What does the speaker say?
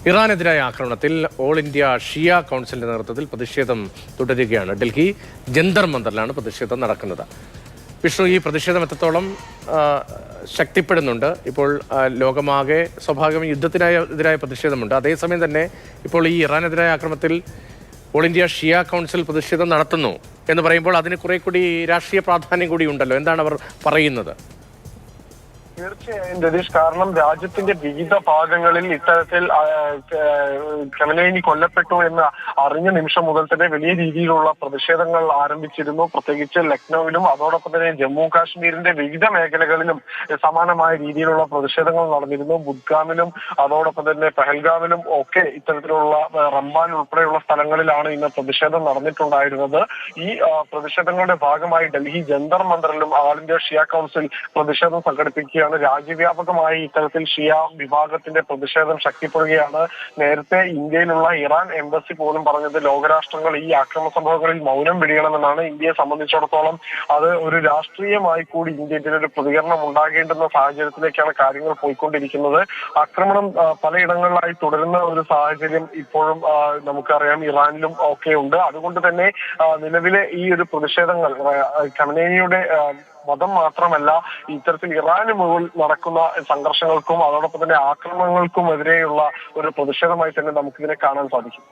ഇറാനെതിരായ ആക്രമണത്തിൽ all India ഷിയ കൗൺസിലിന്റെ നേതൃത്വത്തിൽ പ്രതിഷേധം തുടരുകയാണ്. ഡൽഹി ജന്തർ മന്ദറിലാണ് പ്രതിഷേധം നടക്കുന്നത്. വിഷ്ണു, ഈ പ്രതിഷേധം എത്രത്തോളം ശക്തിപ്പെടുന്നുണ്ട്? ഇപ്പോൾ ലോകമാകെ സ്വാഭാവികമായി യുദ്ധത്തിനെതിരായ പ്രതിഷേധമുണ്ട്. അതേസമയം തന്നെ ഇപ്പോൾ ഈ ഇറാനെതിരായ ആക്രമണത്തിൽ ഓൾ ഇന്ത്യ ഷിയ കൗൺസിൽ പ്രതിഷേധം നടത്തുന്നു എന്ന് പറയുമ്പോൾ അതിന് കുറെ കൂടി രാഷ്ട്രീയ പ്രാധാന്യം കൂടി ഉണ്ടല്ലോ. എന്താണ് അവർ പറയുന്നത്? തീർച്ചയായും രതീഷ്, കാരണം രാജ്യത്തിന്റെ വിവിധ ഭാഗങ്ങളിൽ ഇത്തരത്തിൽ ഖമനേനി കൊല്ലപ്പെട്ടു എന്ന് അറിഞ്ഞ നിമിഷം മുതൽ തന്നെ വലിയ രീതിയിലുള്ള പ്രതിഷേധങ്ങൾ ആരംഭിച്ചിരുന്നു. പ്രത്യേകിച്ച് ലക്നൌവിലും അതോടൊപ്പം തന്നെ ജമ്മു കാശ്മീരിന്റെ വിവിധ മേഖലകളിലും സമാനമായ രീതിയിലുള്ള പ്രതിഷേധങ്ങൾ നടന്നിരുന്നു. ബുദ്ഗാമിലും അതോടൊപ്പം തന്നെ പെഹൽഗാമിലും ഒക്കെ ഇത്തരത്തിലുള്ള റംബാൻ ഉൾപ്പെടെയുള്ള സ്ഥലങ്ങളിലാണ് ഇന്ന് പ്രതിഷേധം നടന്നിട്ടുണ്ടായിരുന്നത്. ഈ പ്രതിഷേധങ്ങളുടെ ഭാഗമായി ഡൽഹി ജന്തർ മന്ദറിലും ഓൾ ഇന്ത്യ ഷിയ കൗൺസിൽ പ്രതിഷേധം സംഘടിപ്പിക്കുകയാണ്. രാജ്യവ്യാപകമായി ഇത്തരത്തിൽ ഷിയ വിഭാഗത്തിന്റെ പ്രതിഷേധം ശക്തിപ്പെടുകയാണ്. നേരത്തെ ഇന്ത്യയിലുള്ള ഇറാൻ എംബസി പോലും പറഞ്ഞത് ലോകരാഷ്ട്രങ്ങൾ ഈ ആക്രമണ സംഭവങ്ങളിൽ മൗനം വെടിയണമെന്നാണ്. ഇന്ത്യയെ സംബന്ധിച്ചിടത്തോളം അത് ഒരു രാഷ്ട്രീയമായി കൂടി ഇന്ത്യ ഇതിനൊരു പ്രതികരണം ഉണ്ടാകേണ്ടുന്ന സാഹചര്യത്തിലേക്കാണ് കാര്യങ്ങൾ പോയിക്കൊണ്ടിരിക്കുന്നത്. ആക്രമണം പലയിടങ്ങളിലായി തുടരുന്ന ഒരു സാഹചര്യം ഇപ്പോഴും നമുക്കറിയാം ഇറാനിലും ഒക്കെ ഉണ്ട്. അതുകൊണ്ട് തന്നെ നിലവിലെ ഈ ഒരു പ്രതിഷേധങ്ങൾ ഖമനേനിയുടെ മതം മാത്രമല്ല, ഇത്തരത്തിൽ ഇറാന് മുകളിൽ നടക്കുന്ന സംഘർഷങ്ങൾക്കും അതോടൊപ്പം തന്നെ ആക്രമണങ്ങൾക്കും എതിരെയുള്ള ഒരു പ്രതിഷേധമായി തന്നെ നമുക്കിതിനെ കാണാൻ സാധിക്കും.